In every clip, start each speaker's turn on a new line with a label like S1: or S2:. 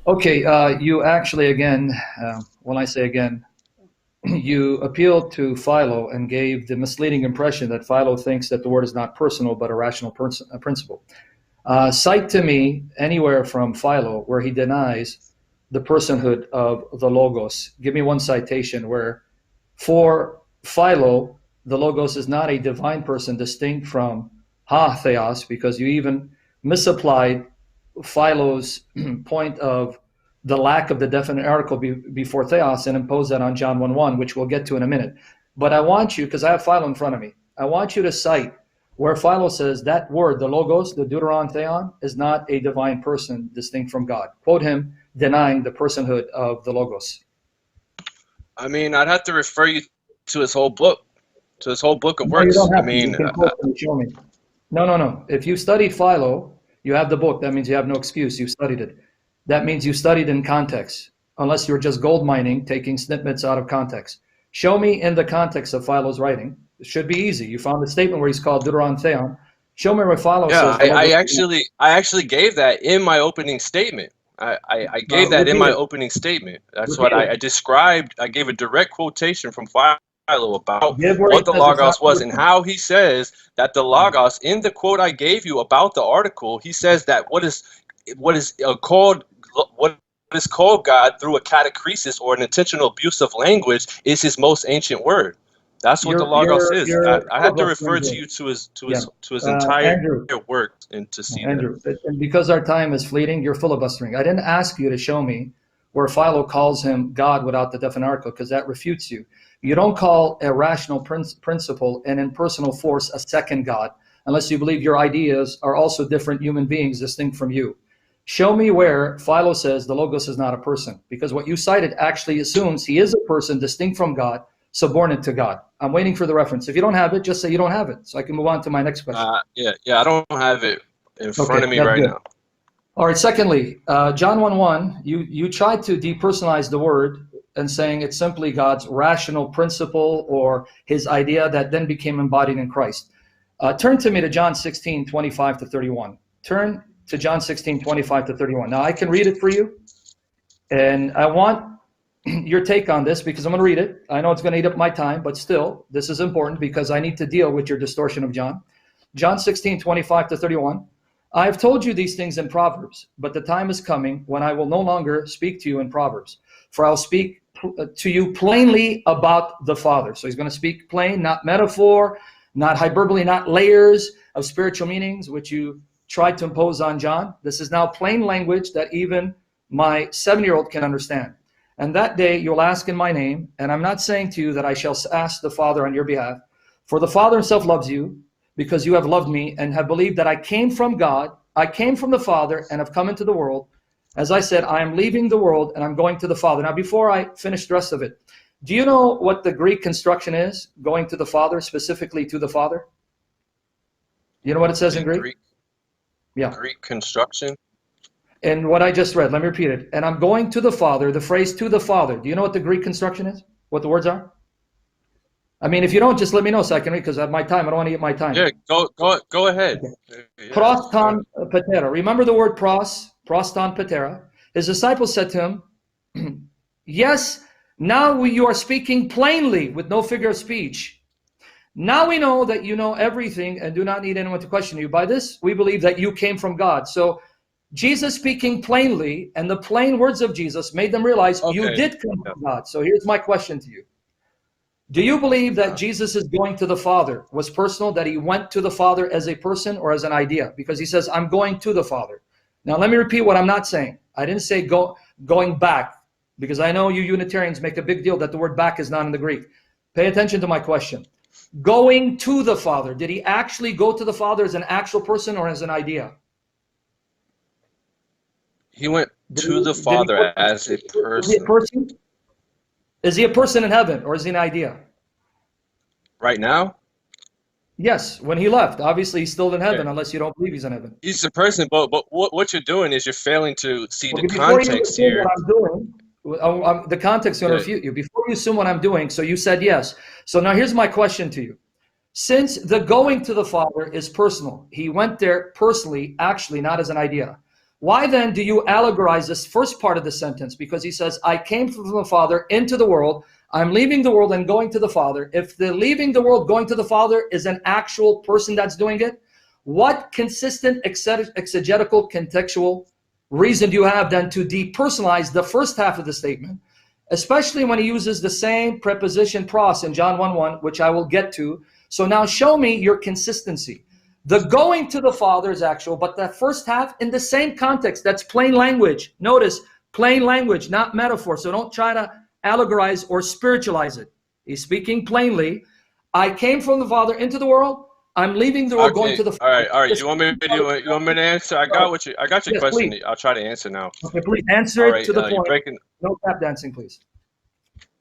S1: Okay, you actually, again, when I say again, you appealed to Philo and gave the misleading impression that Philo thinks that the word is not personal but a rational principle. Cite to me anywhere from Philo where he denies the personhood of the Logos. Give me one citation where, for Philo, the Logos is not a divine person distinct from theos, because you even misapplied Philo's point of the lack of the definite article before theos and impose that on John 1:1, which we'll get to in a minute. But I want you, because I have Philo in front of me, I want you to cite where Philo says that word, the logos, the deuteron theon, is not a divine person distinct from God. Quote him denying the personhood of the logos.
S2: I mean, I'd have to refer you to his whole book, of
S1: No, you
S2: works.
S1: don't
S2: I
S1: have to.
S2: mean,
S1: You can quote and show me. No. If you studied Philo, you have the book. That means you have no excuse. You studied it. That means you studied in context, unless you're just gold mining, taking snippets out of context. Show me in the context of Philo's writing. It should be easy. You found a statement where he's called Deuteron Theon. Show me where Philo
S2: yeah,
S1: says.
S2: I actually gave that in my opening statement. I gave that in
S1: Repeat
S2: my
S1: it.
S2: opening statement. That's what
S1: Repeat it.
S2: I described. I gave a direct quotation from Philo about
S1: Give where he
S2: what the
S1: says it's not
S2: Logos was and
S1: personal.
S2: how he says that the Logos, in the quote I gave you about the article, he says that what is called God through a catachresis or an intentional abuse of language is his most ancient word. That's what the Logos is.
S1: You're
S2: I had to refer
S1: filibustering
S2: to
S1: here.
S2: you to
S1: Yeah.
S2: his entire
S1: Andrew,
S2: work and to see that.
S1: Andrew, and because our time is fleeting, you're filibustering. I didn't ask you to show me where Philo calls him God without the definite article, because that refutes you. You don't call a rational principle and impersonal force a second God, unless you believe your ideas are also different human beings distinct from you. Show me where Philo says the Logos is not a person, because what you cited actually assumes he is a person distinct from God, subordinate to God. I'm waiting for the reference. If you don't have it, just say you don't have it, so I can move on to my next question.
S2: Yeah, I don't have it in front of me
S1: that's
S2: right
S1: good.
S2: now.
S1: All right. Secondly, John 1:1, you tried to depersonalize the word and saying it's simply God's rational principle or his idea that then became embodied in Christ. Turn to me to John 16:25-31. Turn to John 16:25-31. Now I can read it for you, and I want your take on this because I'm going to read it. I know it's going to eat up my time, but still, this is important because I need to deal with your distortion of John. John 16:25-31. I have told you these things in Proverbs, but the time is coming when I will no longer speak to you in Proverbs, for I'll speak to you plainly about the Father. So he's going to speak plain, not metaphor, not hyperbole, not layers of spiritual meanings, which you tried to impose on John. This is now plain language that even my 7-year-old can understand. And that day you'll ask in my name, and I'm not saying to you that I shall ask the Father on your behalf, for the Father himself loves you, because you have loved me and have believed that I came from God, I came from the Father and have come into the world. As I said, I am leaving the world and I'm going to the Father. Now, before I finish the rest of it, do you know what the Greek construction is, going to the Father, specifically to the Father? You know what it says in Greek? Yeah.
S2: Greek construction?
S1: And what I just read, let me repeat it. And I'm going to the Father, the phrase to the Father. Do you know what the Greek construction is? What the words are? I mean, if you don't, just let me know so I can read, because at my time, I don't want to get my time.
S2: Yeah, go ahead.
S1: Okay. Proston patera. Remember the word proston patera. His disciples said to him, yes, now you are speaking plainly with no figure of speech. Now we know that you know everything and do not need anyone to question you. By this, we believe that you came from God. So Jesus speaking plainly and the plain words of Jesus made them realize you did come from God. So here's my question to you. Do you believe that Jesus is going to the Father was personal, that he went to the Father as a person or as an idea? Because he says, I'm going to the Father. Now, let me repeat what I'm not saying. I didn't say going back, because I know you Unitarians make a big deal that the word back is not in the Greek. Pay attention to my question. Going to the Father, did he actually go to the Father as an actual person or as an idea?
S2: He went to the Father as a person.
S1: Is he a person? Is he a person in heaven or is he an idea?
S2: Right now?
S1: Yes, when he left. Obviously, he's still in heaven unless you don't believe he's in heaven.
S2: He's a person, but what you're doing is you're failing to see the context here.
S1: What I'm doing, the context is going to refute you. Before you assume what I'm doing, so you said yes. So now here's my question to you. Since the going to the Father is personal, he went there personally, actually, not as an idea. Why then do you allegorize this first part of the sentence? Because he says, I came from the Father into the world. I'm leaving the world and going to the Father. If the leaving the world, going to the Father is an actual person that's doing it, what consistent exegetical contextual reason do you have then to depersonalize the first half of the statement, especially when he uses the same preposition pros in John 1:1, which I will get to. So now show me your consistency. The going to the Father is actual, but the first half in the same context, that's plain language. Notice, plain language, not metaphor. So don't try to allegorize or spiritualize it. He's speaking plainly. I came from the Father into the world. I'm leaving the world, going to the Father.
S2: All right. You want me to answer? I got your
S1: Yes,
S2: question.
S1: please.
S2: I'll try to answer now.
S1: Okay, please answer it to the point. No tap dancing, please.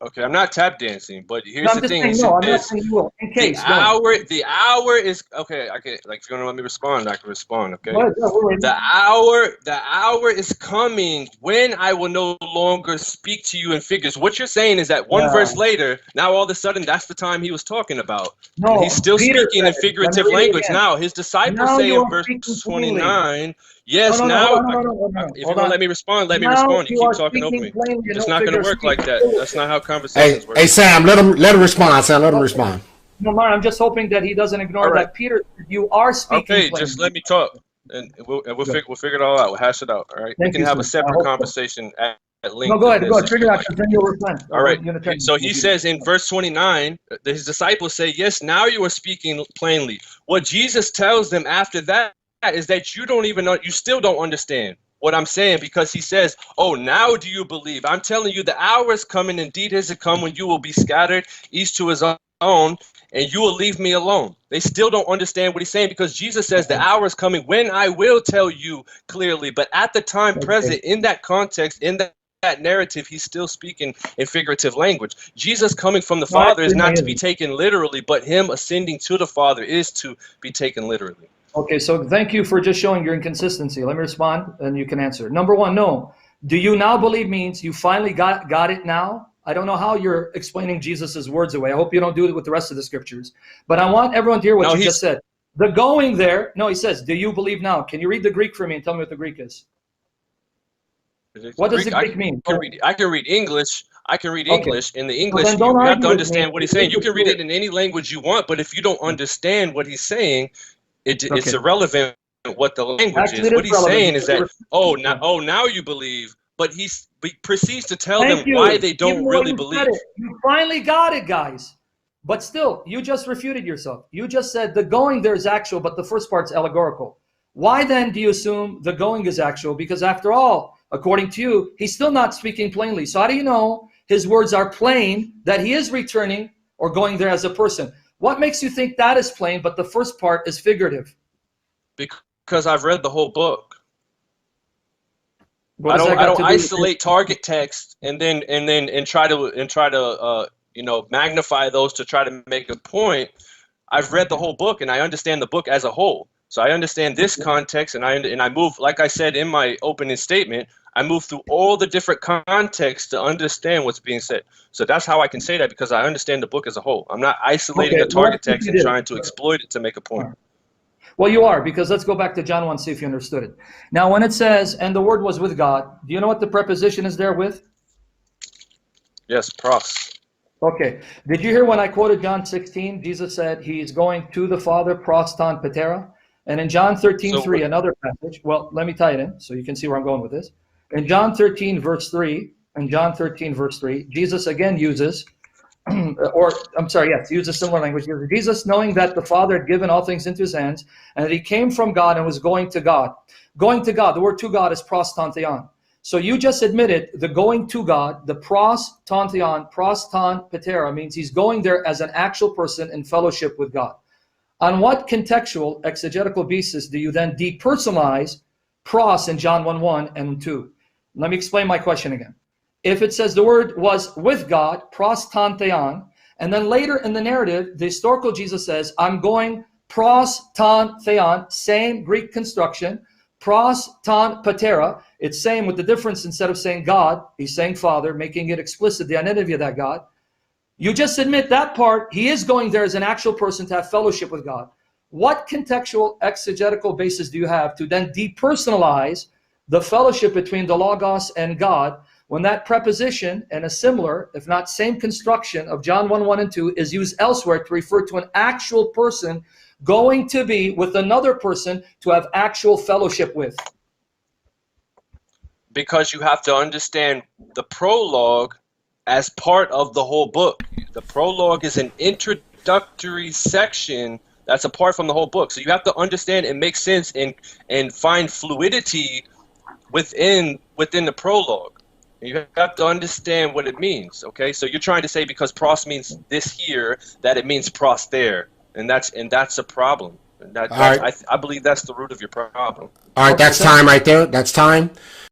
S2: Okay, I'm not tap dancing, but here's the thing.
S1: I'm not saying you will. In case.
S2: The hour is okay. I can, like, if you're gonna let me respond, I can respond. Okay. The hour is coming when I will no longer speak to you in figures. What you're saying is that one verse later, now all of a sudden that's the time he was talking about. No, and he's still speaking in figurative language now. His disciples say in verse 29. Yes, if you're gonna let me respond, let me respond. You keep talking over me. It's not gonna work like that. That's not how conversations work.
S3: Hey, Sam, let him respond. Sam, let him respond.
S1: No, Mark, I'm just hoping that he doesn't ignore that. Peter, you are speaking.
S2: Okay, just let me talk, and we'll figure it all out. We'll hash it out. All right. We can have a separate conversation at length.
S1: No, go ahead. Figure it out. Then you'll repent.
S2: All right. So he says in verse 29, his disciples say, "Yes, now you are speaking plainly." What Jesus tells them after that is that you don't even know, you still don't understand what I'm saying, because he says, oh, now do you believe? I'm telling you, the hour is coming, indeed has it come, when you will be scattered, each to his own, and you will leave me alone. They still don't understand what he's saying, because Jesus says the hour is coming when I will tell you clearly. But at the time present, in that context, in that narrative, he's still speaking in figurative language. Jesus coming from the Father is not to be taken literally, but him ascending to the Father is to be taken literally.
S1: Okay, so thank you for just showing your inconsistency. Let me respond, and you can answer. Number one, no. Do you now believe means you finally got it now? I don't know how you're explaining Jesus's words away. I hope you don't do it with the rest of the scriptures. But I want everyone to hear what you just said. The going there, no, he says, do you believe now? Can you read the Greek for me and tell me what the Greek is? What does the Greek mean?
S2: I can read English. I can read English. In the English, you have to understand what he's saying. You can read it in any language you want, but if you don't understand what he's saying, it's irrelevant what the language is. What he's saying is that, now you believe, but he proceeds to tell them why they don't really believe.
S1: You finally got it, guys. But still, you just refuted yourself. You just said the going there is actual, but the first part's allegorical. Why then do you assume the going is actual? Because after all, according to you, he's still not speaking plainly. So how do you know his words are plain, that he is returning or going there as a person? What makes you think that is plain, but the first part is figurative?
S2: Because I've read the whole book. I don't isolate target text and try to magnify those to try to make a point. I've read the whole book and I understand the book as a whole. So I understand this context, and I move, like I said in my opening statement, I move through all the different contexts to understand what's being said. So that's how I can say that, because I understand the book as a whole. I'm not isolating a target text and trying to exploit it to make a point.
S1: Well, you are, because let's go back to John 1, see if you understood it. Now, when it says, and the Word was with God, do you know what the preposition is there with?
S2: Yes, pros.
S1: Okay. Did you hear when I quoted John 16, Jesus said he's going to the Father, pros ton patera? And in John 13:3, another passage, well, let me tie it in so you can see where I'm going with this. In John 13, verse 3, Jesus again uses, uses similar language. Jesus, knowing that the Father had given all things into his hands, and that he came from God and was going to God. Going to God, the word to God is pros ton theon. So you just admitted the going to God, the pros ton theon, pros ton patera, means he's going there as an actual person in fellowship with God. On what contextual exegetical basis do you then depersonalize pros in John 1:1 and 2? Let me explain my question again. If it says the Word was with God, pros ton theon, and then later in the narrative, the historical Jesus says, I'm going pros ton theon, same Greek construction, pros ton patera, it's same with the difference, instead of saying God, he's saying Father, making it explicit, the identity of that God. You just admit that part, he is going there as an actual person to have fellowship with God. What contextual exegetical basis do you have to then depersonalize the fellowship between the Logos and God, when that preposition and a similar, if not same construction of John 1:1 and 2 is used elsewhere to refer to an actual person going to be with another person to have actual fellowship with?
S2: Because you have to understand the prologue as part of the whole book. The prologue is an introductory section that's apart from the whole book. So you have to understand and make sense and find fluidity within the prologue. You have to understand what it means. Okay, so you're trying to say because pros means this here that it means pros there, and that's a problem. And I believe that's the root of your problem.
S3: All right, that's time right there. That's time.